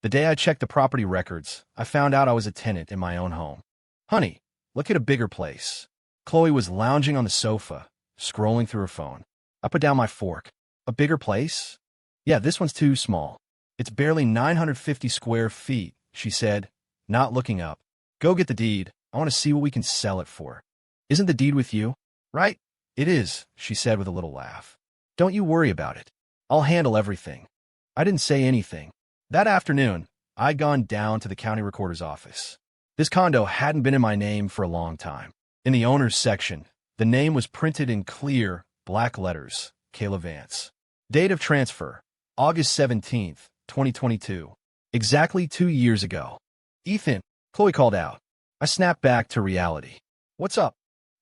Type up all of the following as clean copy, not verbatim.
The day I checked the property records, I found out I was a tenant in my own home. Honey, look at a bigger place. Chloe was lounging on the sofa, scrolling through her phone. I put down my fork. A bigger place? Yeah, this one's too small. It's barely 950 square feet, she said, not looking up. Go get the deed. I want to see what we can sell it for. Isn't the deed with you? Right? It is, she said with a little laugh. Don't you worry about it. I'll handle everything. I didn't say anything. That afternoon, I'd gone down to the county recorder's office. This condo hadn't been in my name for a long time. In the owner's section, the name was printed in clear, black letters, Caleb Vance. Date of transfer, August 17th, 2022. Exactly 2 years ago. Ethan, Chloe called out. I snapped back to reality. What's up?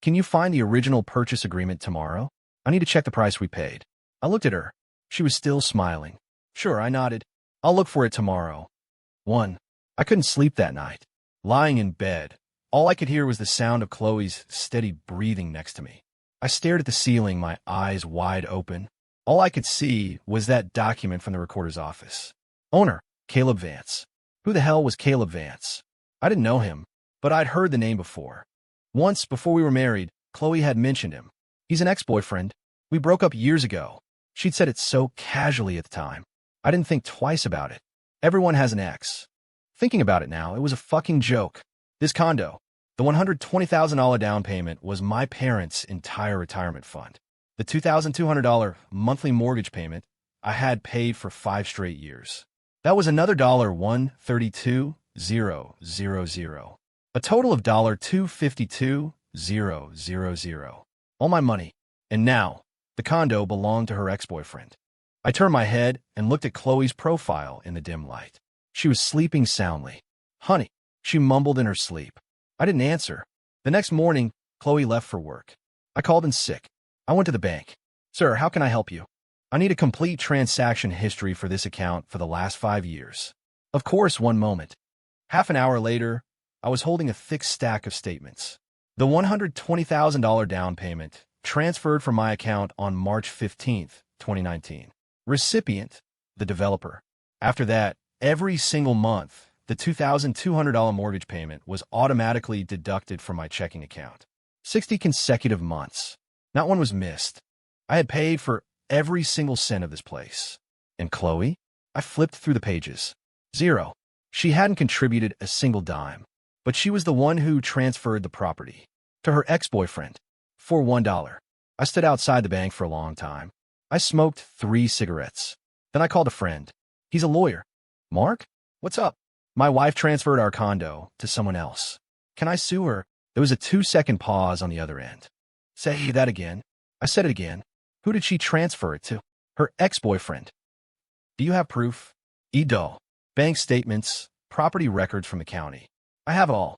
Can you find the original purchase agreement tomorrow? I need to check the price we paid. I looked at her. She was still smiling. Sure, I nodded. I'll look for it tomorrow. 1. I couldn't sleep that night. Lying in bed, all I could hear was the sound of Chloe's steady breathing next to me. I stared at the ceiling, my eyes wide open. All I could see was that document from the recorder's office. Owner, Caleb Vance. Who the hell was Caleb Vance? I didn't know him, but I'd heard the name before. Once, before we were married, Chloe had mentioned him. He's an ex-boyfriend. We broke up years ago. She'd said it so casually at the time. I didn't think twice about it. Everyone has an ex. Thinking about it now, it was a fucking joke. This condo, the $120,000 down payment was my parents' entire retirement fund. The $2,200 monthly mortgage payment I had paid for 5 straight years. That was another $132,000. A total of $252,000. All my money. And now, the condo belonged to her ex-boyfriend. I turned my head and looked at Chloe's profile in the dim light. She was sleeping soundly. Honey, she mumbled in her sleep. I didn't answer. The next morning, Chloe left for work. I called in sick. I went to the bank. Sir, how can I help you? I need a complete transaction history for this account for the last 5 years. Of course, one moment. Half an hour later, I was holding a thick stack of statements. The $120,000 down payment transferred from my account on March 15th, 2019. Recipient, the developer. After that, every single month, the $2,200 mortgage payment was automatically deducted from my checking account. 60 consecutive months. Not one was missed. I had paid for every single cent of this place. And Chloe? I flipped through the pages. 0. She hadn't contributed a single dime, but she was the one who transferred the property to her ex-boyfriend for $1. I stood outside the bank for a long time. I smoked 3 cigarettes. Then I called a friend. He's a lawyer. Mark? What's up? My wife transferred our condo to someone else. Can I sue her? There was a 2-second pause on the other end. Say that again. I said it again. Who did she transfer it to? Her ex-boyfriend. Do you have proof? Edo. Bank statements, property records from the county. I have it all.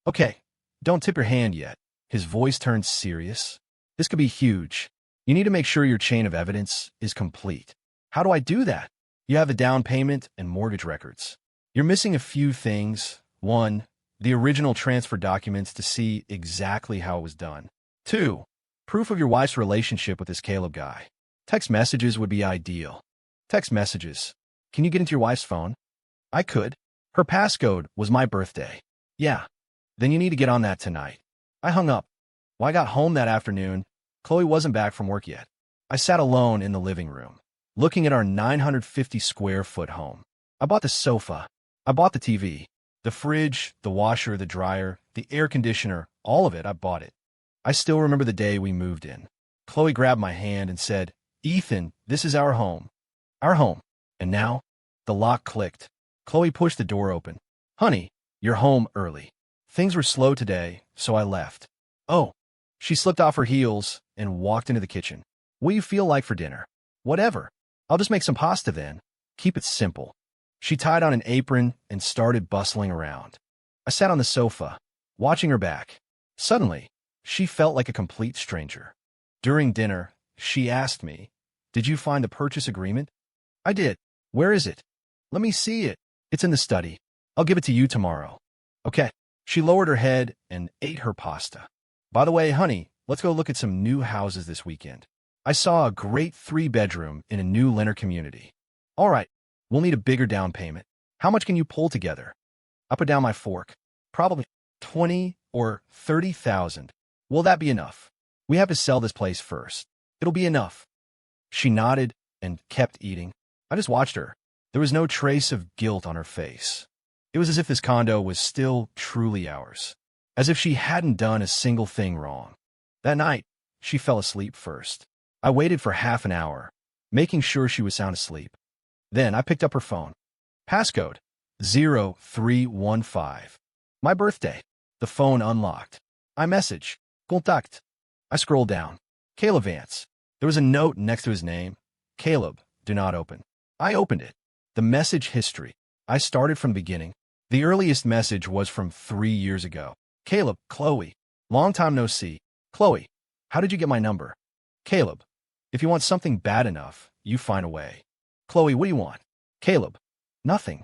Okay, don't tip your hand yet. His voice turned serious. This could be huge. You need to make sure your chain of evidence is complete. How do I do that? You have the down payment and mortgage records. You're missing a few things. 1, the original transfer documents to see exactly how it was done. 2, proof of your wife's relationship with this Caleb guy. Text messages would be ideal. Text messages. Can you get into your wife's phone? I could. Her passcode was my birthday. Yeah. Then you need to get on that tonight. I hung up. When I got home that afternoon, Chloe wasn't back from work yet. I sat alone in the living room, looking at our 950 square foot home. I bought the sofa. I bought the TV, the fridge, the washer, the dryer, the air conditioner, all of it. I bought it. I still remember the day we moved in. Chloe grabbed my hand and said, Ethan, this is our home. Our home. And now, the lock clicked. Chloe pushed the door open. Honey, you're home early. Things were slow today, so I left. Oh. She slipped off her heels and walked into the kitchen. What do you feel like for dinner? Whatever. I'll just make some pasta then. Keep it simple. She tied on an apron and started bustling around. I sat on the sofa, watching her back. Suddenly, she felt like a complete stranger. During dinner, she asked me, Did you find the purchase agreement? I did. Where is it? Let me see it. It's in the study. I'll give it to you tomorrow. Okay. She lowered her head and ate her pasta. By the way, honey, let's go look at some new houses this weekend. I saw a great 3-bedroom in a new Leonard community. All right, we'll need a bigger down payment. How much can you pull together? I put down my fork. Probably 20 or 30,000. Will that be enough? We have to sell this place first. It'll be enough. She nodded and kept eating. I just watched her. There was no trace of guilt on her face. It was as if this condo was still truly ours. As if she hadn't done a single thing wrong. That night, she fell asleep first. I waited for half an hour, making sure she was sound asleep. Then I picked up her phone. Passcode 0315. My birthday. The phone unlocked. iMessage. Contact. I scrolled down. Caleb Vance. There was a note next to his name. Caleb, do not open. I opened it. The message history. I started from the beginning. The earliest message was from 3 years ago. Caleb, Chloe. Long time no see. Chloe, how did you get my number? Caleb, if you want something bad enough, you find a way. Chloe, what do you want? Caleb, nothing.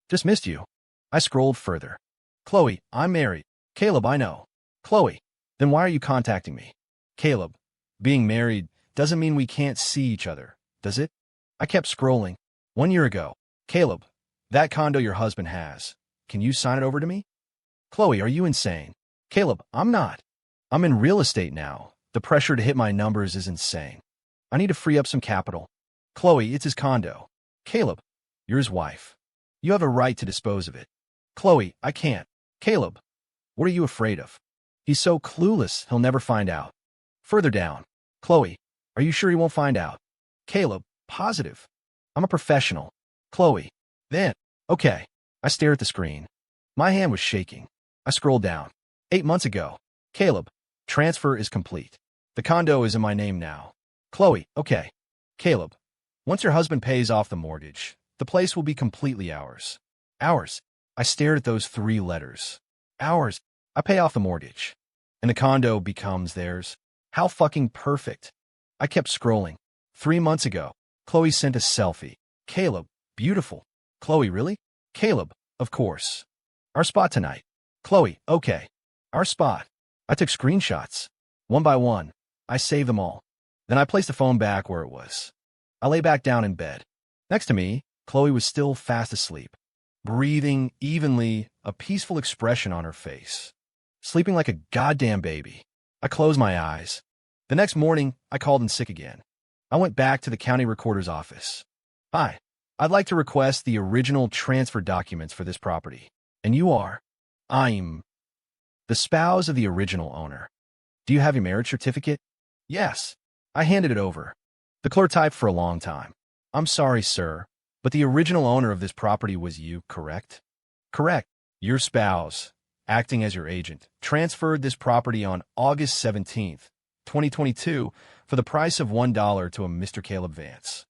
Just missed you. I scrolled further. Chloe, I'm married. Caleb, I know. Chloe, then why are you contacting me? Caleb, being married doesn't mean we can't see each other, does it? I kept scrolling. 1 year ago. Caleb, that condo your husband has. Can you sign it over to me? Chloe, are you insane? Caleb, I'm not. I'm in real estate now. The pressure to hit my numbers is insane. I need to free up some capital. Chloe, it's his condo. Caleb, you're his wife. You have a right to dispose of it. Chloe, I can't. Caleb, what are you afraid of? He's so clueless, he'll never find out. Further down. Chloe, are you sure he won't find out? Caleb, positive. I'm a professional. Chloe, then, okay. I stared at the screen. My hand was shaking. I scrolled down. 8 months ago. Caleb, transfer is complete. The condo is in my name now. Chloe, okay. Caleb, once your husband pays off the mortgage, the place will be completely ours. Ours. I stared at those 3 letters. Ours. I pay off the mortgage. And the condo becomes theirs. How fucking perfect. I kept scrolling. 3 months ago. Chloe sent a selfie. Caleb, beautiful. Chloe, really? Caleb, of course. Our spot tonight. Chloe, okay. Our spot. I took screenshots. One by one. I saved them all. Then I placed the phone back where it was. I lay back down in bed. Next to me, Chloe was still fast asleep, breathing evenly, a peaceful expression on her face. Sleeping like a goddamn baby. I closed my eyes. The next morning, I called in sick again. I went back to the county recorder's office. Hi, I'd like to request the original transfer documents for this property. And you are? I'm the spouse of the original owner. Do you have your marriage certificate? Yes. I handed it over. The clerk typed for a long time. I'm sorry, sir, but the original owner of this property was you, correct? Correct. Your spouse, acting as your agent, transferred this property on August 17th, 2022, for the price of $1 to a Mr. Caleb Vance.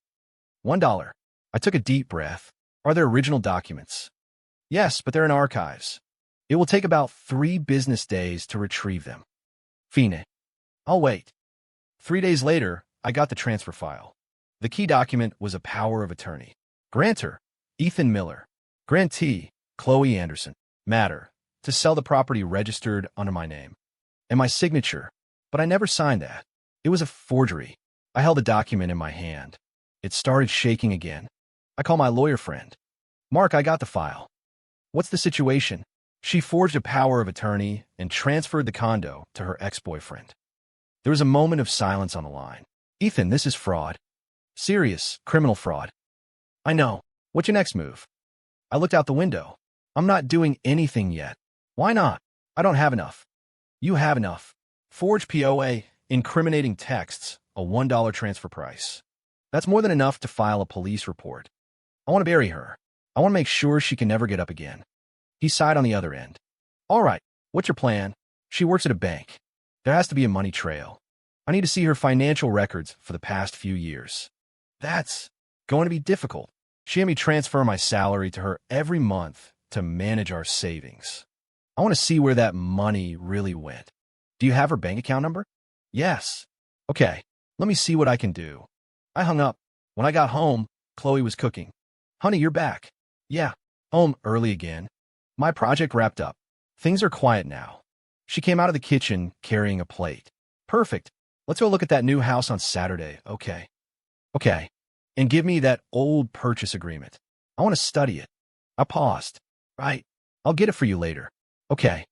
$1. I took a deep breath. Are there original documents? Yes, but they're in archives. It will take about 3 business days to retrieve them. Fine. I'll wait. 3 days later, I got the transfer file. The key document was a power of attorney. Grantor, Ethan Miller. Grantee, Chloe Anderson. Matter, to sell the property registered under my name. And my signature, but I never signed that. It was a forgery. I held the document in my hand. It started shaking again. I called my lawyer friend. Mark, I got the file. What's the situation? She forged a power of attorney and transferred the condo to her ex-boyfriend. There was a moment of silence on the line. Ethan, this is fraud. Serious, criminal fraud. I know. What's your next move? I looked out the window. I'm not doing anything yet. Why not? I don't have enough. You have enough. Forged POA, incriminating texts, a $1 transfer price. That's more than enough to file a police report. I want to bury her. I want to make sure she can never get up again. He sighed on the other end. All right, what's your plan? She works at a bank. There has to be a money trail. I need to see her financial records for the past few years. That's going to be difficult. She had me transfer my salary to her every month to manage our savings. I want to see where that money really went. Do you have her bank account number? Yes. Okay, let me see what I can do. I hung up. When I got home, Chloe was cooking. Honey, you're back. Yeah, home early again. My project wrapped up. Things are quiet now. She came out of the kitchen carrying a plate. Perfect. Let's go look at that new house on Saturday. Okay. Okay. And give me that old purchase agreement. I want to study it. I paused. Right. I'll get it for you later. Okay.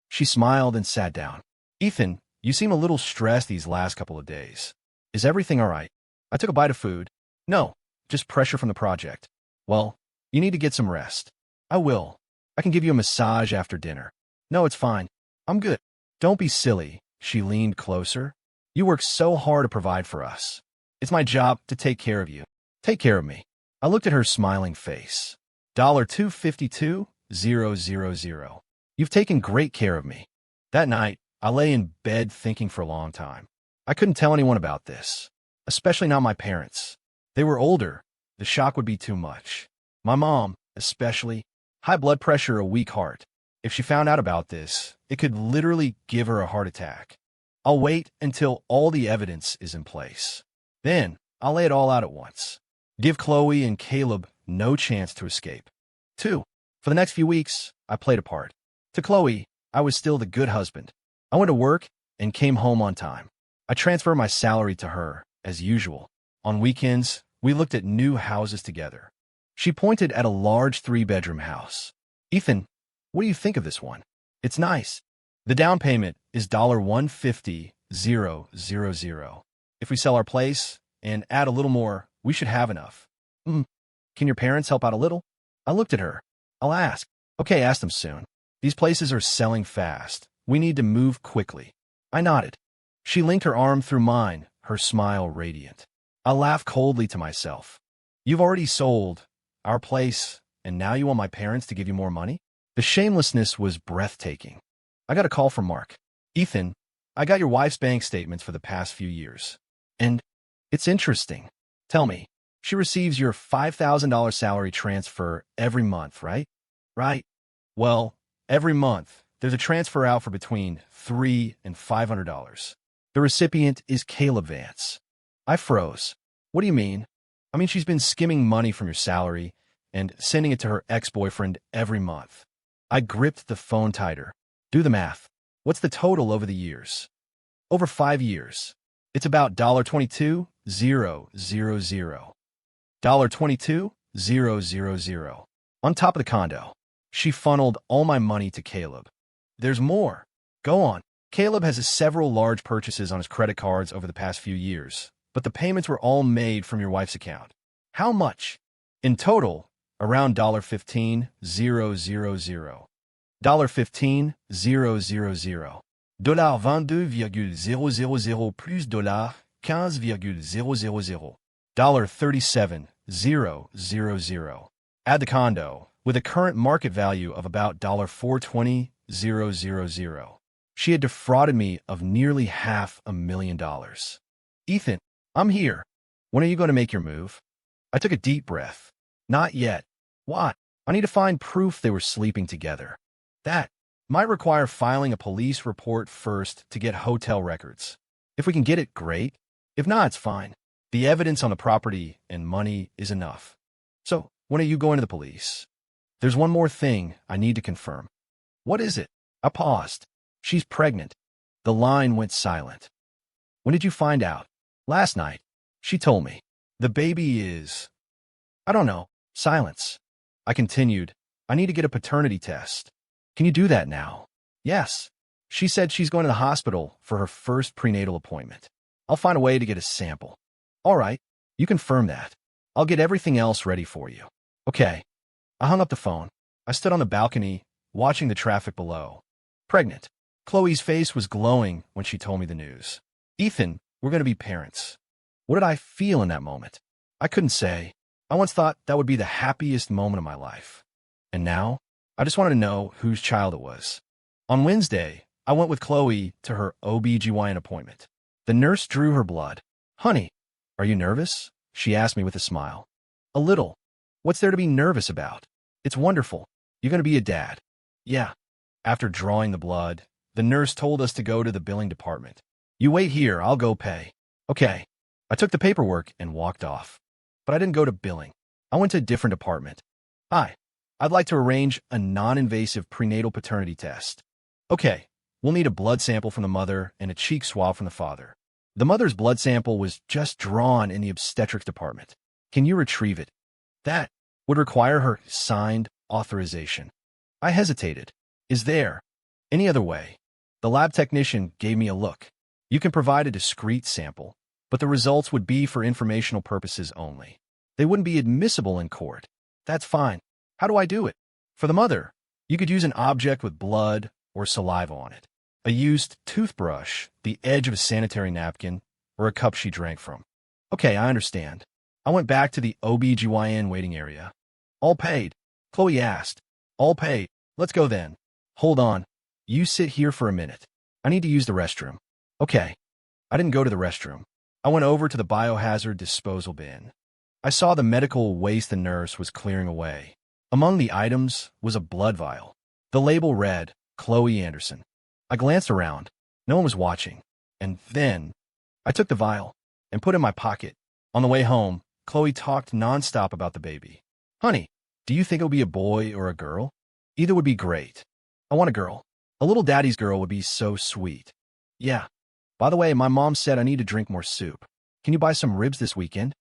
She smiled and sat down. Ethan, you seem a little stressed these last couple of days. Is everything all right? I took a bite of food. No, just pressure from the project. Well, you need to get some rest. I will. I can give you a massage after dinner. No, it's fine. I'm good. Don't be silly. She leaned closer. You work so hard to provide for us. It's my job to take care of you. Take care of me. I looked at her smiling face. $252,000. You've taken great care of me. That night, I lay in bed thinking for a long time. I couldn't tell anyone about this, especially not my parents. They were older. The shock would be too much. My mom, especially, high blood pressure, a weak heart. If she found out about this, it could literally give her a heart attack. I'll wait until all the evidence is in place. Then, I'll lay it all out at once. Give Chloe and Caleb no chance to escape. 2. For the next few weeks, I played a part. To Chloe, I was still the good husband. I went to work and came home on time. I transferred my salary to her, as usual. On weekends, we looked at new houses together. She pointed at a large 3-bedroom house. Ethan, what do you think of this one? It's nice. The down payment is $150,000. If we sell our place and add a little more, we should have enough. Can your parents help out a little? I looked at her. I'll ask. Okay, ask them soon. These places are selling fast. We need to move quickly. I nodded. She linked her arm through mine, her smile radiant. I laughed coldly to myself. You've already sold our place, and now you want my parents to give you more money? The shamelessness was breathtaking. I got a call from Mark. Ethan, I got your wife's bank statements for the past few years. And it's interesting. Tell me, she receives your $5,000 salary transfer every month, right? Right. Well, every month, there's a transfer out for between $300 and $500. The recipient is Caleb Vance. I froze. What do you mean? I mean, she's been skimming money from your salary and sending it to her ex-boyfriend every month. I gripped the phone tighter. Do the math. What's the total over the years? Over 5 years. It's about $22,000. $22,000. On top of the condo. She funneled all my money to Caleb. There's more. Go on. Caleb has several large purchases on his credit cards over the past few years, but the payments were all made from your wife's account. How much? In total, around $15,000. $15,000. $22,000 plus $15,000. $37,000. Add the condo, with a current market value of about $420,000. She had defrauded me of nearly $500,000. Ethan, I'm here. When are you going to make your move? I took a deep breath. Not yet. Why? I need to find proof they were sleeping together. That might require filing a police report first to get hotel records. If we can get it, great. If not, it's fine. The evidence on the property and money is enough. So, when are you going to the police? There's one more thing I need to confirm. What is it? I paused. She's pregnant. The line went silent. When did you find out? Last night. She told me. The baby is... I don't know. Silence. I continued. I need to get a paternity test. Can you do that now? Yes. She said she's going to the hospital for her first prenatal appointment. I'll find a way to get a sample. All right. You confirm that. I'll get everything else ready for you. Okay. I hung up the phone. I stood on the balcony, watching the traffic below. Pregnant. Chloe's face was glowing when she told me the news. Ethan, we're going to be parents. What did I feel in that moment? I couldn't say. I once thought that would be the happiest moment of my life. And now, I just wanted to know whose child it was. On Wednesday, I went with Chloe to her OB/GYN appointment. The nurse drew her blood. Honey, are you nervous? She asked me with a smile. A little. What's there to be nervous about? It's wonderful. You're going to be a dad. Yeah. After drawing the blood, the nurse told us to go to the billing department. You wait here, I'll go pay. Okay. I took the paperwork and walked off. But I didn't go to billing. I went to a different department. Hi. I'd like to arrange a non-invasive prenatal paternity test. Okay. We'll need a blood sample from the mother and a cheek swab from the father. The mother's blood sample was just drawn in the obstetrics department. Can you retrieve it? That would require her signed authorization. I hesitated. Is there any other way? The lab technician gave me a look. You can provide a discrete sample, but the results would be for informational purposes only. They wouldn't be admissible in court. That's fine. How do I do it? For the mother, you could use an object with blood or saliva on it. A used toothbrush, the edge of a sanitary napkin, or a cup she drank from. Okay, I understand. I went back to the OBGYN waiting area. All paid. Chloe asked. All paid. Let's go then. Hold on. You sit here for a minute. I need to use the restroom. Okay. I didn't go to the restroom. I went over to the biohazard disposal bin. I saw the medical waste the nurse was clearing away. Among the items was a blood vial. The label read, Chloe Anderson. I glanced around. No one was watching. And then I took the vial and put it in my pocket. On the way home, Chloe talked nonstop about the baby. Honey, do you think it'll be a boy or a girl? Either would be great. I want a girl. A little daddy's girl would be so sweet. Yeah. By the way, my mom said I need to drink more soup. Can you buy some ribs this weekend?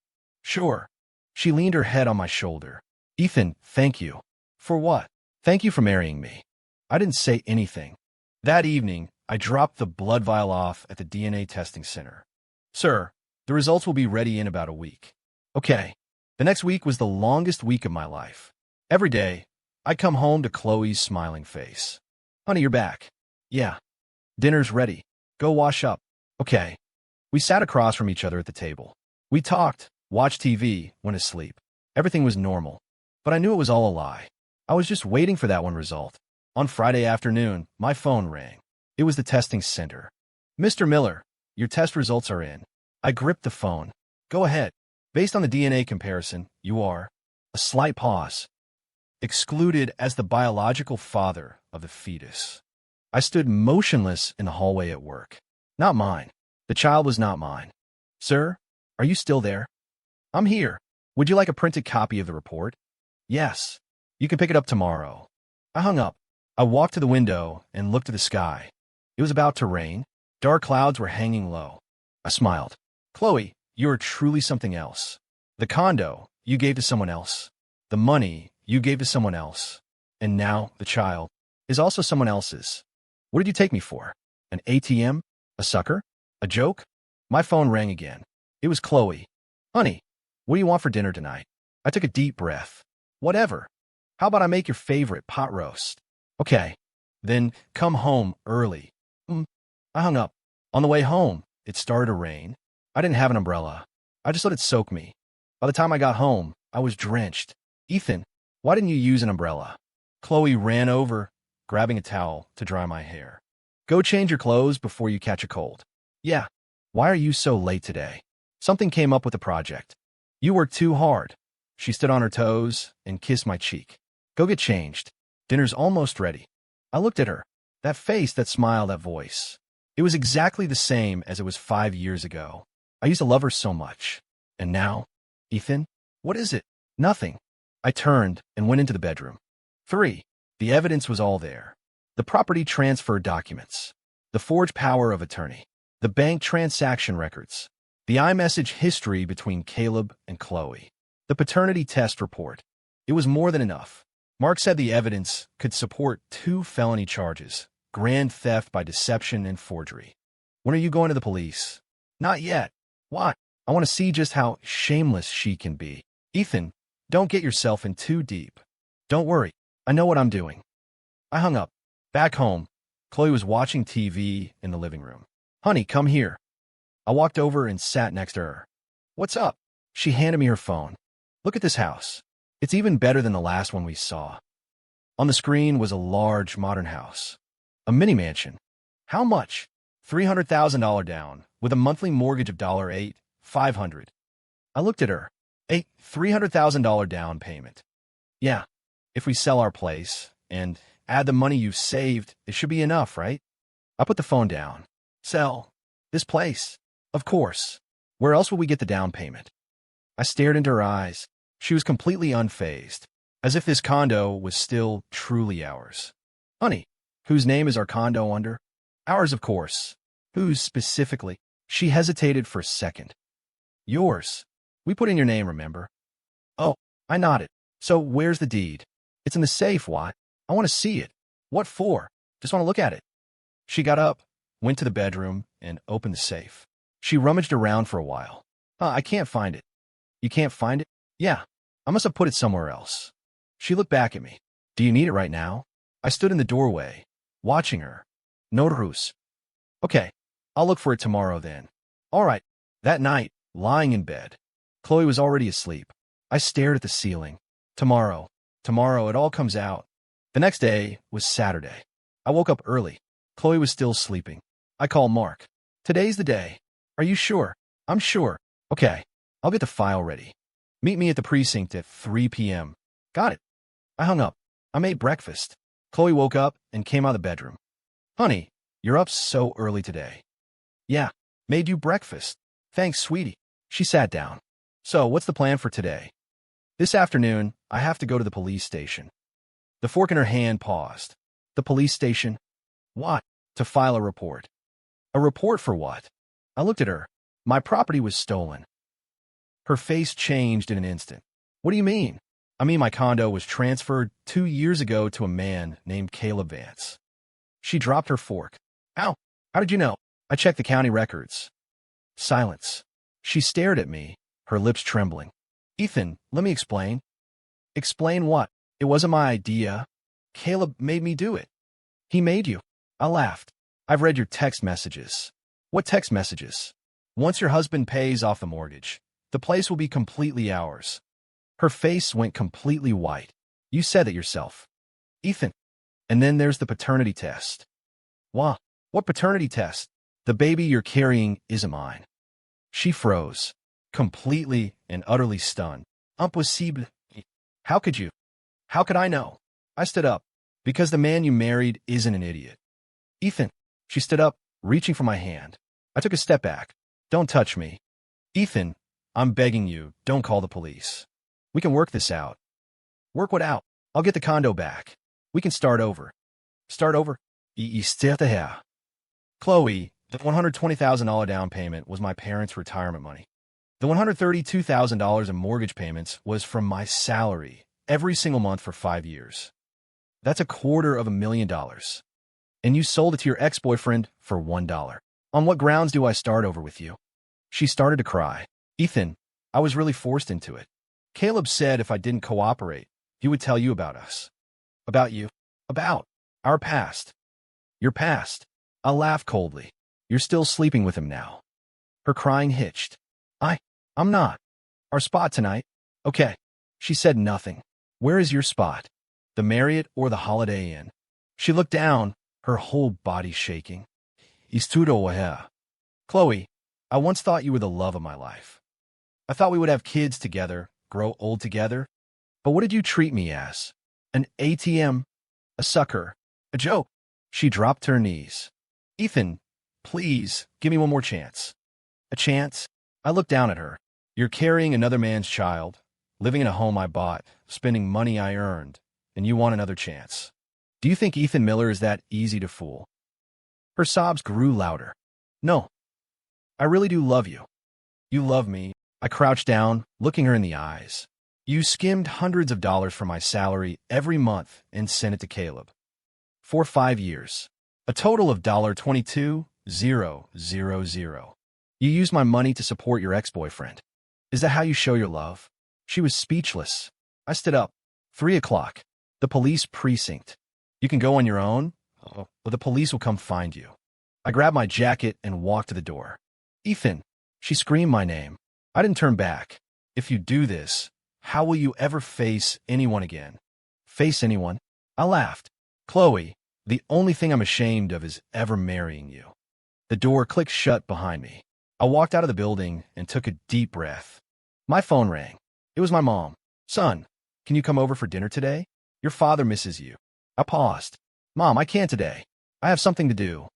Sure. She leaned her head on my shoulder. Ethan, thank you. For what? Thank you for marrying me. I didn't say anything. That evening, I dropped the blood vial off at the DNA testing center. Sir, the results will be ready in about a week. Okay. The next week was the longest week of my life. Every day, I come home to Chloe's smiling face. Honey, you're back. Yeah. Dinner's ready. Go wash up. Okay. We sat across from each other at the table. We talked, watched TV, went to sleep. Everything was normal. But I knew it was all a lie. I was just waiting for that one result. On Friday afternoon, my phone rang. It was the testing center. Mr. Miller, your test results are in. I gripped the phone. Go ahead. Based on the DNA comparison, you are. A slight pause. Excluded as the biological father of the fetus. I stood motionless in the hallway at work. Not mine. The child was not mine. Sir, are you still there? I'm here. Would you like a printed copy of the report? Yes. You can pick it up tomorrow. I hung up. I walked to the window and looked at the sky. It was about to rain. Dark clouds were hanging low. I smiled. Chloe, you are truly something else. The condo you gave to someone else. The money you gave to someone else. And now the child is also someone else's. What did you take me for? An ATM? A sucker? A joke? My phone rang again. It was Chloe. Honey, what do you want for dinner tonight? I took a deep breath. Whatever. How about I make your favorite pot roast? Okay. Then come home early. I hung up. On the way home, it started to rain. I didn't have an umbrella. I just let it soak me. By the time I got home, I was drenched. Ethan, why didn't you use an umbrella? Chloe ran over, grabbing a towel to dry my hair. Go change your clothes before you catch a cold. Yeah. Why are you so late today? Something came up with the project. You worked too hard. She stood on her toes and kissed my cheek. Go get changed. Dinner's almost ready. I looked at her. That face, that smile, that voice. It was exactly the same as it was 5 years ago. I used to love her so much. And now? Ethan? What is it? Nothing. I turned and went into the bedroom. 3. The evidence was all there. The property transfer documents. The forged power of attorney. The bank transaction records. The iMessage history between Caleb and Chloe. The paternity test report. It was more than enough. Mark said the evidence could support 2 felony charges, grand theft by deception and forgery. When are you going to the police? Not yet. Why? I want to see just how shameless she can be. Ethan, don't get yourself in too deep. Don't worry. I know what I'm doing. I hung up. Back home, Chloe was watching TV in the living room. Honey, come here. I walked over and sat next to her. What's up? She handed me her phone. Look at this house. It's even better than the last one we saw. On the screen was a large modern house. A mini mansion. How much? $300,000 down, with a monthly mortgage of $8,500. I looked at her. A $300,000 down payment. Yeah, if we sell our place and add the money you've saved, it should be enough, right? I put the phone down. Sell this place? Of course. Where else will we get the down payment? I stared into her eyes. She was completely unfazed, as if this condo was still truly ours. Honey, whose name is our condo under? Ours, of course. Whose specifically? She hesitated for a second. Yours. We put in your name, remember? Oh, I nodded. So where's the deed? It's in the safe. Why? I want to see it. What for? Just want to look at it. She got up, went to the bedroom, and opened the safe. She rummaged around for a while. I can't find it. You can't find it? Yeah. I must have put it somewhere else. She looked back at me. Do you need it right now? I stood in the doorway, watching her. No ruse. Okay. I'll look for it tomorrow then. All right. That night, lying in bed, Chloe was already asleep. I stared at the ceiling. Tomorrow, it all comes out. The next day was Saturday. I woke up early. Chloe was still sleeping. I called Mark. Today's the day. Are you sure? I'm sure. Okay. I'll get the file ready. Meet me at the precinct at 3 p.m. Got it. I hung up. I made breakfast. Chloe woke up and came out of the bedroom. Honey, you're up so early today. Yeah. Made you breakfast. Thanks, sweetie. She sat down. So, what's the plan for today? This afternoon, I have to go to the police station. The fork in her hand paused. The police station? What? To file a report. A report for what? I looked at her. My property was stolen. Her face changed in an instant. What do you mean? I mean my condo was transferred 2 years ago to a man named Caleb Vance. She dropped her fork. How? How did you know? I checked the county records. Silence. She stared at me, her lips trembling. Ethan, let me explain. Explain what? It wasn't my idea. Caleb made me do it. He made you. I laughed. I've read your text messages. What text messages? Once your husband pays off the mortgage, the place will be completely ours. Her face went completely white. You said it yourself. Ethan. And then there's the paternity test. What? What paternity test? The baby you're carrying isn't mine. She froze, completely and utterly stunned. Impossible. How could you? How could I know? I stood up. Because the man you married isn't an idiot. Ethan. She stood up, reaching for my hand. I took a step back. Don't touch me. Ethan, I'm begging you, don't call the police. We can work this out. Work what out? I'll get the condo back. We can start over. Start over? Chloe, the $120,000 down payment was my parents' retirement money. The $132,000 in mortgage payments was from my salary every single month for 5 years. That's $250,000. And you sold it to your ex-boyfriend for $1. On what grounds do I start over with you? She started to cry. Ethan, I was really forced into it. Caleb said if I didn't cooperate, he would tell you about us. About you. About our past. Your past. I laughed coldly. You're still sleeping with him now. Her crying hitched. I'm not. Our spot tonight? Okay. She said nothing. Where is your spot? The Marriott or the Holiday Inn? She looked down, her whole body shaking. Chloe, I once thought you were the love of my life. I thought we would have kids together, grow old together. But what did you treat me as? An ATM? A sucker? A joke? She dropped to her knees. Ethan, please, give me one more chance. A chance? I looked down at her. You're carrying another man's child, living in a home I bought, spending money I earned, and you want another chance. Do you think Ethan Miller is that easy to fool? Her sobs grew louder. No. I really do love you. You love me. I crouched down, looking her in the eyes. You skimmed hundreds of dollars from my salary every month and sent it to Caleb. For 5 years. A total of $22,000. You used my money to support your ex-boyfriend. Is that how you show your love? She was speechless. I stood up. 3 o'clock. The police precinct. You can go on your own, or the police will come find you. I grabbed my jacket and walked to the door. Ethan. She screamed my name. I didn't turn back. If you do this, how will you ever face anyone again? Face anyone? I laughed. Chloe, the only thing I'm ashamed of is ever marrying you. The door clicked shut behind me. I walked out of the building and took a deep breath. My phone rang. It was my mom. Son, can you come over for dinner today? Your father misses you. I paused. Mom, I can't today. I have something to do.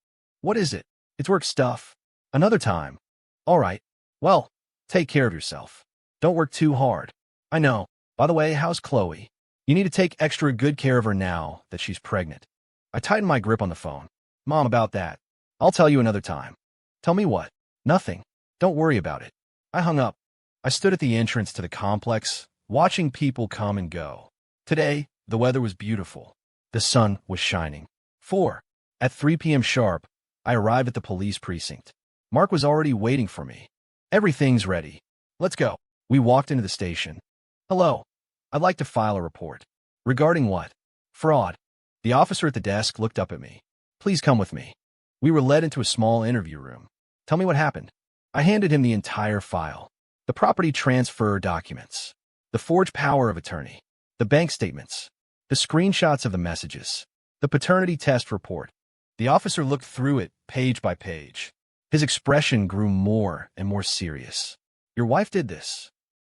What is it? It's work stuff. Another time. All right. Well, take care of yourself. Don't work too hard. I know. By the way, how's Chloe? You need to take extra good care of her now that she's pregnant. I tightened my grip on the phone. Mom, about that. I'll tell you another time. Tell me what? Nothing. Don't worry about it. I hung up. I stood at the entrance to the complex, watching people come and go. Today, The weather was beautiful. The sun was shining. 4. At 3 p.m. sharp, I arrived at the police precinct. Mark was already waiting for me. Everything's ready. Let's go. We walked into the station. Hello. I'd like to file a report. Regarding what? Fraud. The officer at the desk looked up at me. Please come with me. We were led into a small interview room. Tell me what happened. I handed him the entire file. The property transfer documents. The forged power of attorney. The bank statements. The screenshots of the messages. The paternity test report. The officer looked through it page by page. His expression grew more and more serious. Your wife did this?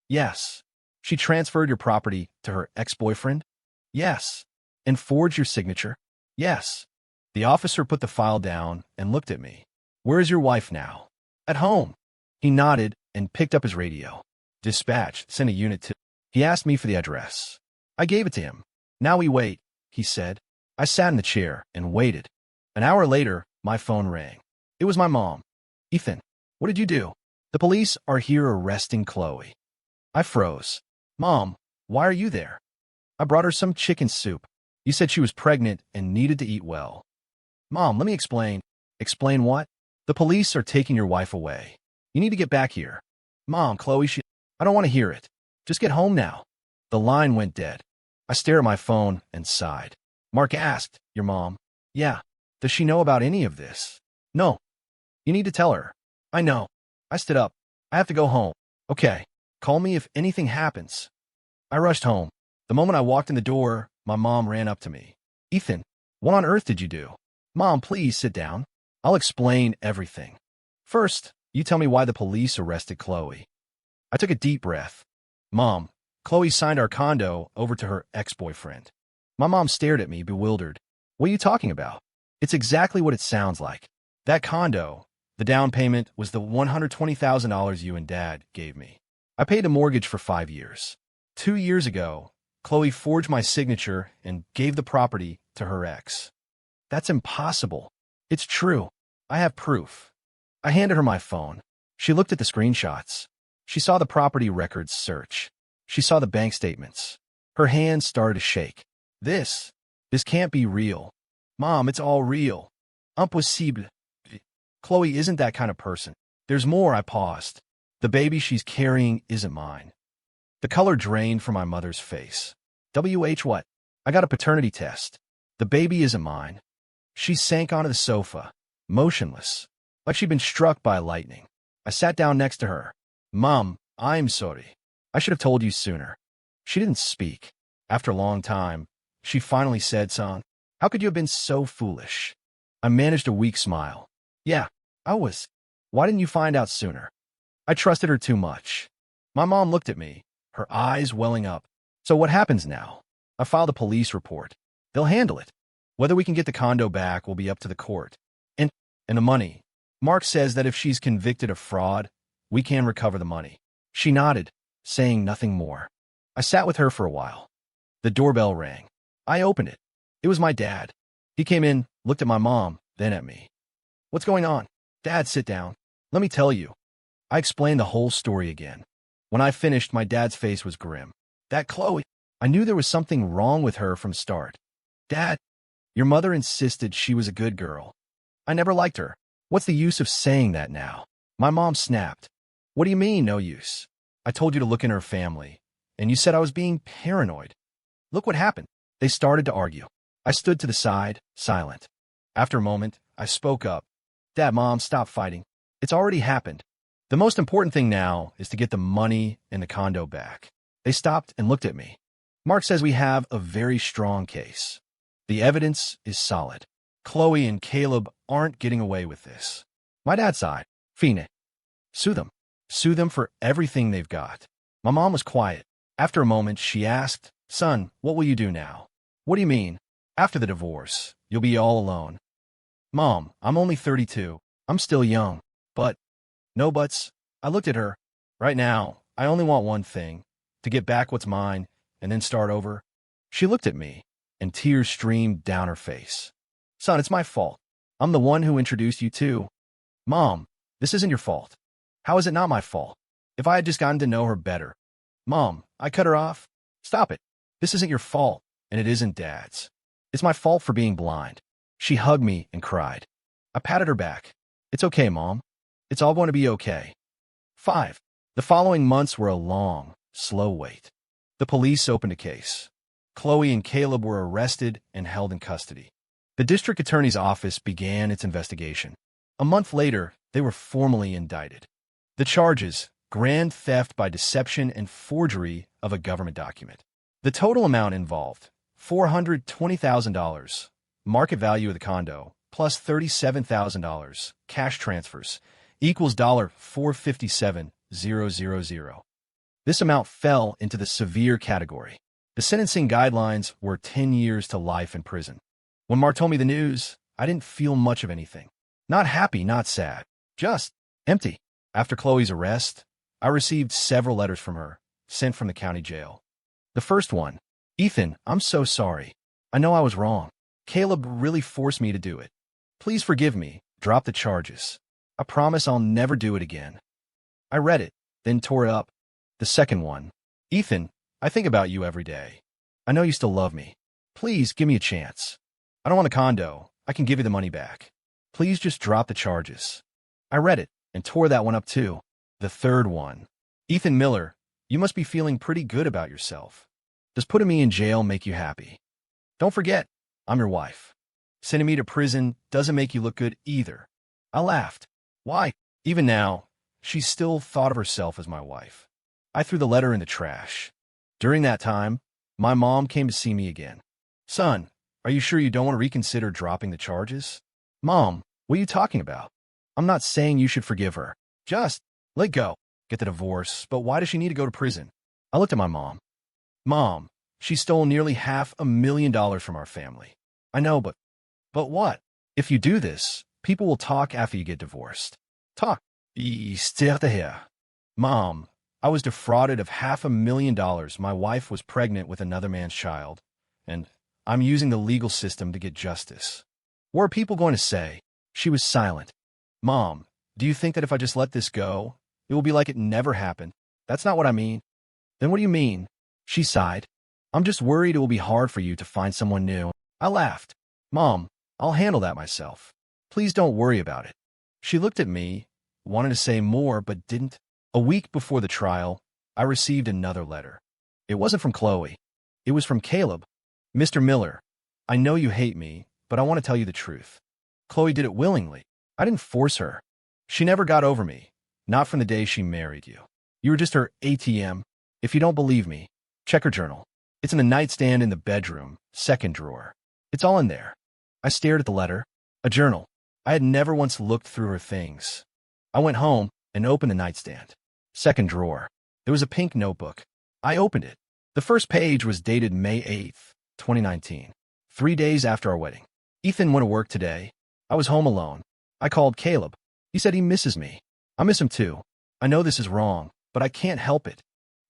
Yes. She transferred your property to her ex-boyfriend? Yes. And forged your signature? Yes. The officer put the file down and looked at me. Where is your wife now? At home. He nodded and picked up his radio. Dispatch, sent a unit to... He asked me for the address. I gave it to him. Now we wait, he said. I sat in the chair and waited. An hour later, my phone rang. It was my mom. Ethan, what did you do? The police are here arresting Chloe. I froze. Mom, why are you there? I brought her some chicken soup. You said she was pregnant and needed to eat well. Mom, let me explain. Explain what? The police are taking your wife away. You need to get back here. Mom, Chloe, I don't want to hear it. Just get home now. The line went dead. I stared at my phone and sighed. Mark asked, your mom? Yeah. Does she know about any of this? No. You need to tell her. I know. I stood up. I have to go home. Okay. Call me if anything happens. I rushed home. The moment I walked in the door, my mom ran up to me. Ethan, what on earth did you do? Mom, please sit down. I'll explain everything. First, you tell me why the police arrested Chloe. I took a deep breath. Mom, Chloe signed our condo over to her ex-boyfriend. My mom stared at me, bewildered. What are you talking about? It's exactly what it sounds like. That condo, the down payment was the $120,000 you and Dad gave me. I paid a mortgage for 5 years. 2 years ago, Chloe forged my signature and gave the property to her ex. That's impossible. It's true. I have proof. I handed her my phone. She looked at the screenshots. She saw the property records search. She saw the bank statements. Her hands started to shake. This can't be real. Mom, it's all real. Impossible. Chloe isn't that kind of person. There's more. I paused. The baby she's carrying isn't mine. The color drained from my mother's face. What? I got a paternity test. The baby isn't mine. She sank onto the sofa, motionless, like she'd been struck by lightning. I sat down next to her. Mom, I'm sorry. I should have told you sooner. She didn't speak. After a long time, she finally said, son, how could you have been so foolish? I managed a weak smile. Yeah, I was. Why didn't you find out sooner? I trusted her too much. My mom looked at me, her eyes welling up. So what happens now? I filed a police report. They'll handle it. Whether we can get the condo back will be up to the court. And the money. Mark says that if she's convicted of fraud, we can recover the money. She nodded, saying nothing more. I sat with her for a while. The doorbell rang. I opened it. It was my dad. He came in, looked at my mom, then at me. What's going on? Dad, sit down. Let me tell you. I explained the whole story again. When I finished, my dad's face was grim. That Chloe, I knew there was something wrong with her from start. Dad, your mother insisted she was a good girl. I never liked her. What's the use of saying that now? My mom snapped. What do you mean, no use? I told you to look in her family, and you said I was being paranoid. Look what happened. They started to argue. I stood to the side, silent. After a moment, I spoke up. Dad, Mom, stop fighting. It's already happened. The most important thing now is to get the money and the condo back. They stopped and looked at me. Mark says we have a very strong case. The evidence is solid. Chloe and Caleb aren't getting away with this. My dad sighed. Fine. Sue them. Sue them for everything they've got. My mom was quiet. After a moment, she asked, son, what will you do now? What do you mean? After the divorce, you'll be all alone. Mom, I'm only 32. I'm still young. But, no buts. I looked at her. Right now, I only want one thing. To get back what's mine, and then start over. She looked at me, and tears streamed down her face. Son, it's my fault. I'm the one who introduced you to. Mom, this isn't your fault. How is it not my fault? If I had just gotten to know her better. Mom, I cut her off. Stop it. This isn't your fault. and it isn't Dad's. It's my fault for being blind. She hugged me and cried. I patted her back. It's okay, Mom. It's all going to be okay. 5. The following months were a long, slow wait. The police opened a case. Chloe and Caleb were arrested and held in custody. The district attorney's office began its investigation. A month later, they were formally indicted. The charges: grand theft by deception and forgery of a government document. The total amount involved: $420,000, market value of the condo, plus $37,000, cash transfers, equals $457,000. This amount fell into the severe category. The sentencing guidelines were 10 years to life in prison. When Mar told me the news, I didn't feel much of anything. Not happy, not sad, just empty. After Chloe's arrest, I received several letters from her, sent from the county jail. The first one: Ethan, I'm so sorry. I know I was wrong. Caleb really forced me to do it. Please forgive me. Drop the charges. I promise I'll never do it again. I read it, then tore it up. The second one: Ethan, I think about you every day. I know you still love me. Please give me a chance. I don't want a condo. I can give you the money back. Please just drop the charges. I read it and tore that one up too. The third one: Ethan Miller, you must be feeling pretty good about yourself. Does putting me in jail make you happy? Don't forget, I'm your wife. Sending me to prison doesn't make you look good either. I laughed. Why? Even now, she still thought of herself as my wife. I threw the letter in the trash. During that time, my mom came to see me again. Son, are you sure you don't want to reconsider dropping the charges? Mom, what are you talking about? I'm not saying you should forgive her. Just let go. Get the divorce, but why does she need to go to prison? I looked at my mom. Mom, she stole nearly $500,000 from our family. I know, but what? If you do this, people will talk after you get divorced. Talk. Mom, I was defrauded of $500,000. My wife was pregnant with another man's child, and I'm using the legal system to get justice. What are people going to say? She was silent. Mom, do you think that if I just let this go, it will be like it never happened? That's not what I mean. Then what do you mean? She sighed. I'm just worried it will be hard for you to find someone new. I laughed. Mom, I'll handle that myself. Please don't worry about it. She looked at me, wanted to say more, but didn't. A week before the trial, I received another letter. It wasn't from Chloe. It was from Caleb. Mr. Miller, I know you hate me, but I want to tell you the truth. Chloe did it willingly. I didn't force her. She never got over me, not from the day she married you. You were just her ATM. If you don't believe me, check her journal. It's in the nightstand in the bedroom, second drawer. It's all in there. I stared at the letter. A journal. I had never once looked through her things. I went home and opened the nightstand. Second drawer. There was a pink notebook. I opened it. The first page was dated May 8th, 2019, 3 days after our wedding. Ethan went to work today. I was home alone. I called Caleb. He said he misses me. I miss him too. I know this is wrong, but I can't help it.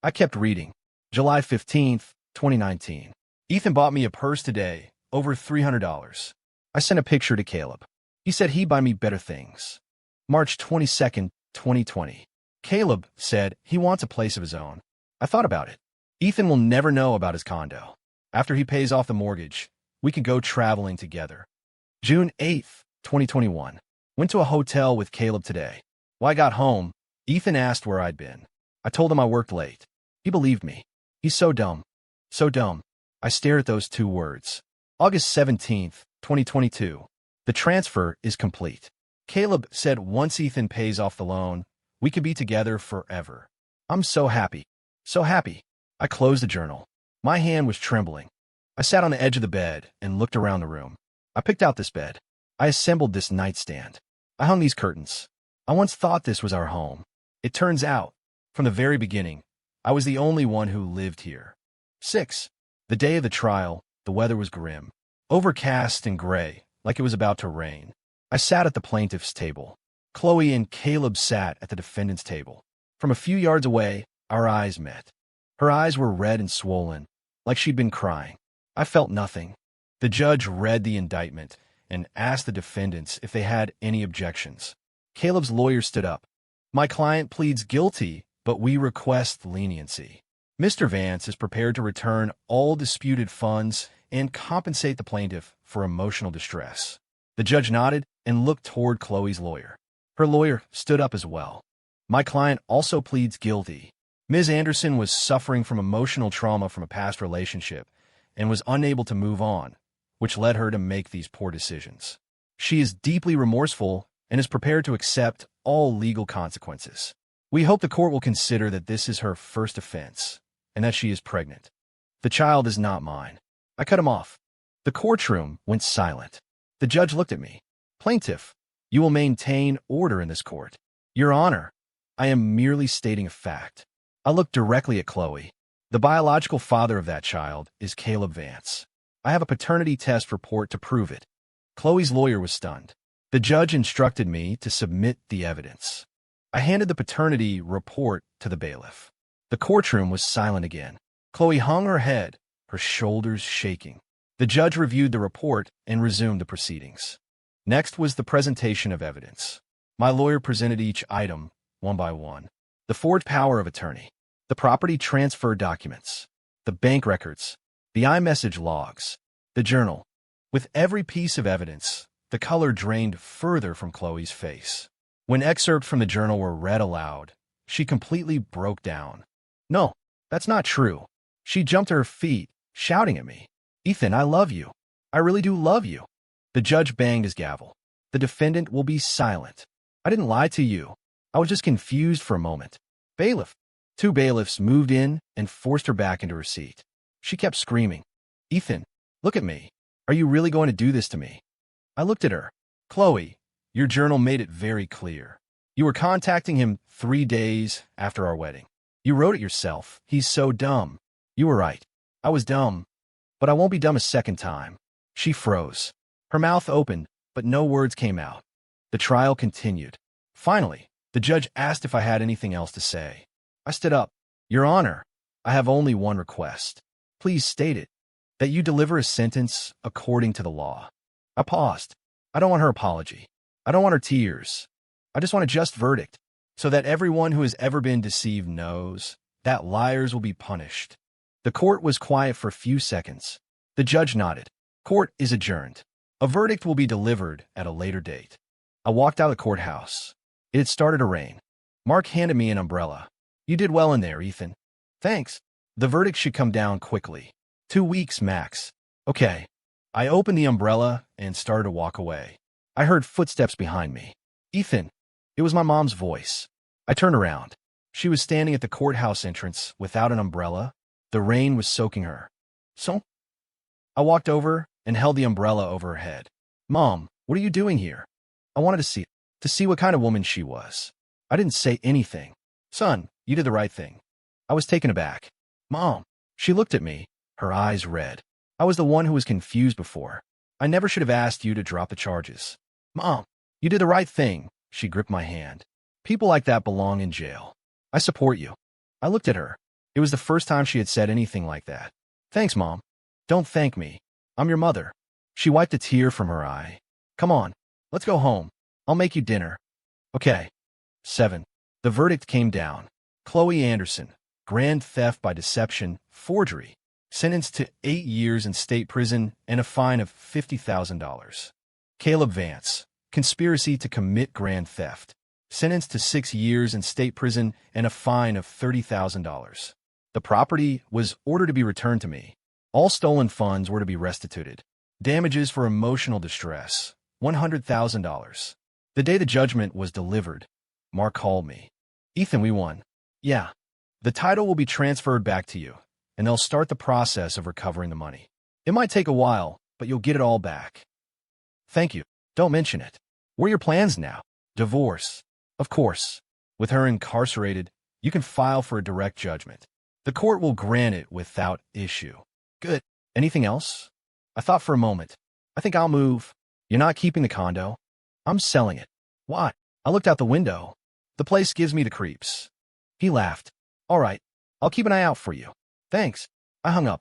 I kept reading. July 15th, 2019. Ethan bought me a purse today, over $300. I sent a picture to Caleb. He said he'd buy me better things. March 22nd, 2020. Caleb said he wants a place of his own. I thought about it. Ethan will never know about his condo. After he pays off the mortgage, we can go traveling together. June 8th, 2021. Went to a hotel with Caleb today. When I got home, Ethan asked where I'd been. I told him I worked late. He believed me. He's so dumb. So dumb. I stared at those two words. August 17th, 2022. The transfer is complete. Caleb said once Ethan pays off the loan, we could be together forever. I'm so happy. So happy. I closed the journal. My hand was trembling. I sat on the edge of the bed and looked around the room. I picked out this bed. I assembled this nightstand. I hung these curtains. I once thought this was our home. It turns out, from the very beginning, I was the only one who lived here. 6. The day of the trial, the weather was grim, overcast and gray, like it was about to rain. I sat at the plaintiff's table. Chloe and Caleb sat at the defendant's table. From a few yards away, our eyes met. Her eyes were red and swollen, like she'd been crying. I felt nothing. The judge read the indictment and asked the defendants if they had any objections. Caleb's lawyer stood up. My client pleads guilty, but we request leniency. Mr. Vance is prepared to return all disputed funds and compensate the plaintiff for emotional distress. The judge nodded and looked toward Chloe's lawyer. Her lawyer stood up as well. My client also pleads guilty. Ms. Anderson was suffering from emotional trauma from a past relationship and was unable to move on, which led her to make these poor decisions. She is deeply remorseful and is prepared to accept all legal consequences. We hope the court will consider that this is her first offense and that she is pregnant. The child is not mine. I cut him off. The courtroom went silent. The judge looked at me. Plaintiff, you will maintain order in this court. Your Honor, I am merely stating a fact. I looked directly at Chloe. The biological father of that child is Caleb Vance. I have a paternity test report to prove it. Chloe's lawyer was stunned. The judge instructed me to submit the evidence. I handed the paternity report to the bailiff. The courtroom was silent again. Chloe hung her head, her shoulders shaking. The judge reviewed the report and resumed the proceedings. Next was the presentation of evidence. My lawyer presented each item, one by one. The forged power of attorney, the property transfer documents, the bank records, the iMessage logs, the journal. With every piece of evidence, the color drained further from Chloe's face. When excerpts from the journal were read aloud, she completely broke down. No, that's not true. She jumped to her feet, shouting at me. Ethan, I love you. I really do love you. The judge banged his gavel. The defendant will be silent. I didn't lie to you. I was just confused for a moment. Bailiff. 2 bailiffs moved in and forced her back into her seat. She kept screaming. Ethan, look at me. Are you really going to do this to me? I looked at her. Chloe, your journal made it very clear. You were contacting him 3 days after our wedding. You wrote it yourself. He's so dumb. You were right. I was dumb. But I won't be dumb a second time. She froze. Her mouth opened, but no words came out. The trial continued. Finally, the judge asked if I had anything else to say. I stood up. Your Honor, I have only one request. Please state it, that you deliver a sentence according to the law. I paused. I don't want her apology. I don't want her tears. I just want a just verdict, so that everyone who has ever been deceived knows that liars will be punished. The court was quiet for a few seconds. The judge nodded. Court is adjourned. A verdict will be delivered at a later date. I walked out of the courthouse. It had started to rain. Mark handed me an umbrella. You did well in there, Ethan. Thanks. The verdict should come down quickly. 2 weeks max. Okay. I opened the umbrella and started to walk away. I heard footsteps behind me. Ethan. It was my mom's voice. I turned around. She was standing at the courthouse entrance without an umbrella. The rain was soaking her. So? I walked over and held the umbrella over her head. Mom, what are you doing here? I wanted to see what kind of woman she was. I didn't say anything. Son, you did the right thing. I was taken aback. Mom. She looked at me, her eyes red. I was the one who was confused before. I never should have asked you to drop the charges. Mom, you did the right thing. She gripped my hand. People like that belong in jail. I support you. I looked at her. It was the first time she had said anything like that. Thanks, Mom. Don't thank me. I'm your mother. She wiped a tear from her eye. Come on, let's go home. I'll make you dinner. Okay. 7. The verdict came down. Chloe Anderson, grand theft by deception, forgery, sentenced to 8 years in state prison and a fine of $50,000. Caleb Vance, conspiracy to commit grand theft, sentenced to 6 years in state prison and a fine of $30,000. The property was ordered to be returned to me. All stolen funds were to be restituted. Damages for emotional distress, $100,000. The day the judgment was delivered, Mark called me. Ethan, we won. Yeah. The title will be transferred back to you, and they'll start the process of recovering the money. It might take a while, but you'll get it all back. Thank you. Don't mention it. What are your plans now? Divorce. Of course. With her incarcerated, you can file for a direct judgment. The court will grant it without issue. Good. Anything else? I thought for a moment. I think I'll move. You're not keeping the condo? I'm selling it. Why? I looked out the window. The place gives me the creeps. He laughed. All right. I'll keep an eye out for you. Thanks. I hung up.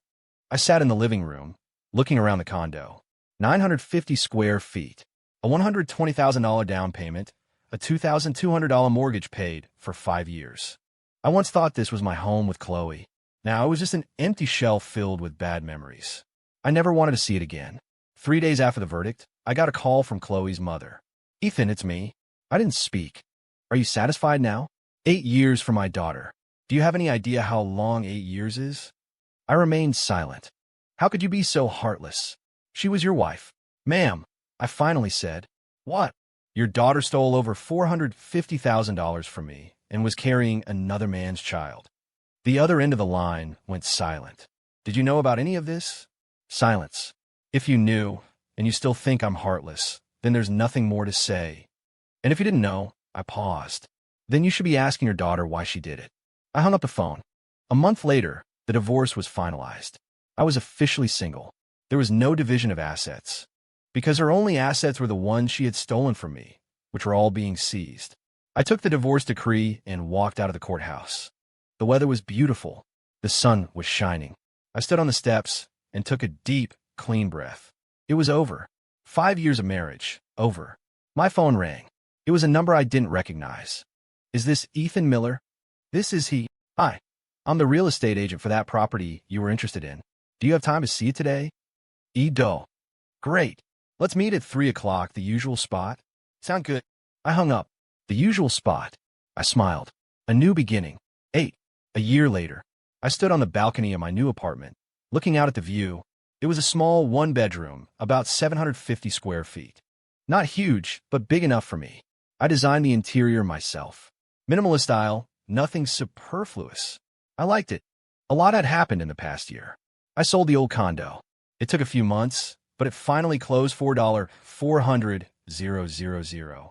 I sat in the living room, looking around the condo. 950 square feet. A $120,000 down payment. A $2,200 mortgage paid for 5 years. I once thought this was my home with Chloe. Now, it was just an empty shell filled with bad memories. I never wanted to see it again. 3 days after the verdict, I got a call from Chloe's mother. Ethan, it's me. I didn't speak. Are you satisfied now? 8 years for my daughter. Do you have any idea how long 8 years is? I remained silent. How could you be so heartless? She was your wife. Ma'am, I finally said. What? Your daughter stole over $450,000 from me and was carrying another man's child. The other end of the line went silent. Did you know about any of this? Silence. If you knew, and you still think I'm heartless, then there's nothing more to say. And if you didn't know, I paused. Then you should be asking your daughter why she did it. I hung up the phone. A month later, the divorce was finalized. I was officially single. There was no division of assets, because her only assets were the ones she had stolen from me, which were all being seized. I took the divorce decree and walked out of the courthouse. The weather was beautiful. The sun was shining. I stood on the steps and took a deep, clean breath. It was over. 5 years of marriage, over. My phone rang. It was a number I didn't recognize. Is this Ethan Miller? This is he. Hi. I'm the real estate agent for that property you were interested in. Do you have time to see it today? Edo. Great. Let's meet at 3 o'clock, the usual spot. Sound good? I hung up. The usual spot. I smiled. A new beginning. 8. A year later, I stood on the balcony of my new apartment, looking out at the view. It was a small one-bedroom, about 750 square feet. Not huge, but big enough for me. I designed the interior myself. Minimalist style, nothing superfluous. I liked it. A lot had happened in the past year. I sold the old condo. It took a few months, but it finally closed for $400,000.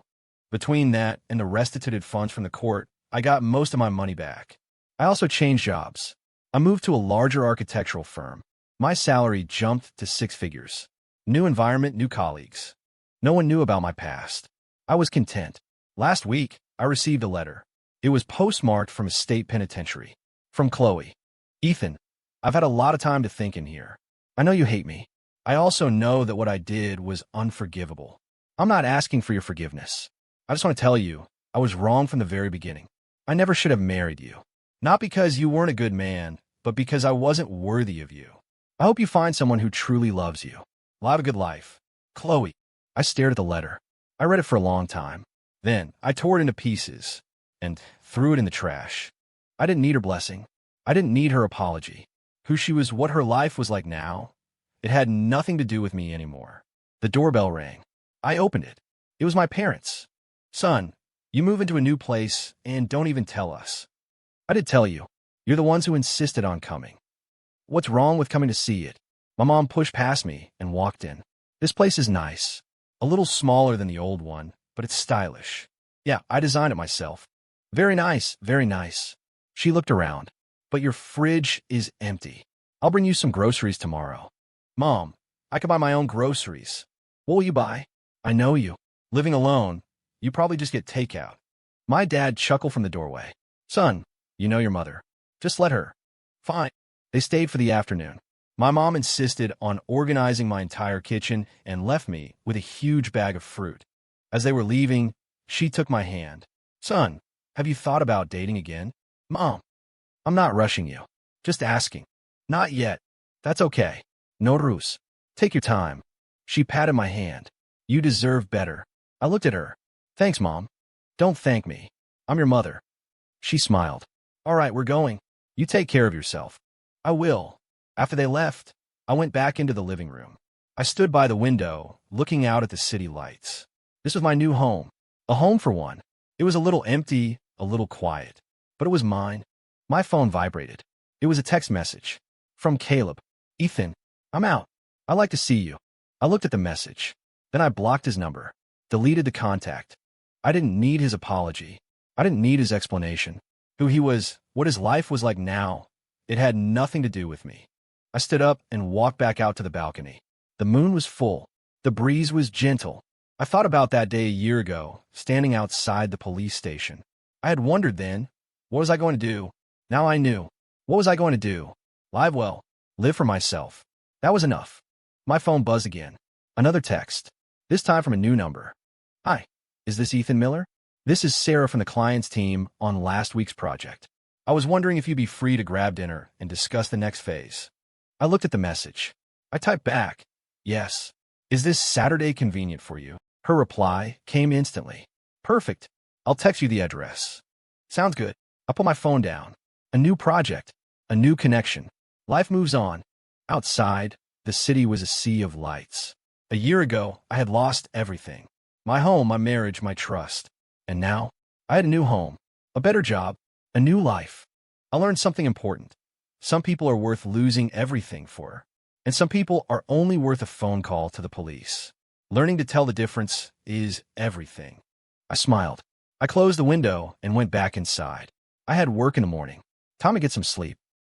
Between that and the restituted funds from the court, I got most of my money back. I also changed jobs. I moved to a larger architectural firm. My salary jumped to 6 figures. New environment, new colleagues. No one knew about my past. I was content. Last week, I received a letter. It was postmarked from a state penitentiary. From Chloe. Ethan, I've had a lot of time to think in here. I know you hate me. I also know that what I did was unforgivable. I'm not asking for your forgiveness. I just want to tell you, I was wrong from the very beginning. I never should have married you. Not because you weren't a good man, but because I wasn't worthy of you. I hope you find someone who truly loves you. Live a good life. Chloe. I stared at the letter. I read it for a long time. Then I tore it into pieces and threw it in the trash. I didn't need her blessing. I didn't need her apology. Who she was, what her life was like now, it had nothing to do with me anymore. The doorbell rang. I opened it. It was my parents. Son, you move into a new place and don't even tell us. I did tell you. You're the ones who insisted on coming. What's wrong with coming to see it? My mom pushed past me and walked in. This place is nice. A little smaller than the old one, but it's stylish. Yeah, I designed it myself. Very nice, very nice. She looked around. But your fridge is empty. I'll bring you some groceries tomorrow. Mom, I could buy my own groceries. What will you buy? I know you. Living alone, you probably just get takeout. My dad chuckled from the doorway. Son, you know your mother. Just let her. Fine. They stayed for the afternoon. My mom insisted on organizing my entire kitchen and left me with a huge bag of fruit. As they were leaving, she took my hand. Son, have you thought about dating again? Mom, I'm not rushing you. Just asking. Not yet. That's okay. No ruse. Take your time. She patted my hand. You deserve better. I looked at her. Thanks, Mom. Don't thank me. I'm your mother. She smiled. All right, we're going. You take care of yourself. I will. After they left, I went back into the living room. I stood by the window, looking out at the city lights. This was my new home. A home for one. It was a little empty, a little quiet. But it was mine. My phone vibrated. It was a text message. From Caleb. Ethan, I'm out. I'd like to see you. I looked at the message. Then I blocked his number. Deleted the contact. I didn't need his apology. I didn't need his explanation. Who he was, what his life was like now. It had nothing to do with me. I stood up and walked back out to the balcony. The moon was full. The breeze was gentle. I thought about that day a year ago, standing outside the police station. I had wondered then, what was I going to do? Now I knew. What was I going to do? Live well. Live for myself. That was enough. My phone buzzed again. Another text. This time from a new number. Hi. Is this Ethan Miller? This is Sarah from the client's team on last week's project. I was wondering if you'd be free to grab dinner and discuss the next phase. I looked at the message. I typed back, yes. Is this Saturday convenient for you? Her reply came instantly. Perfect. I'll text you the address. Sounds good. I put my phone down. A new project. A new connection. Life moves on. Outside, the city was a sea of lights. A year ago, I had lost everything. My home, my marriage, my trust. And now, I had a new home, a better job, a new life. I learned something important. Some people are worth losing everything for, and some people are only worth a phone call to the police. Learning to tell the difference is everything. I smiled. I closed the window and went back inside. I had work in the morning. Time to get some sleep.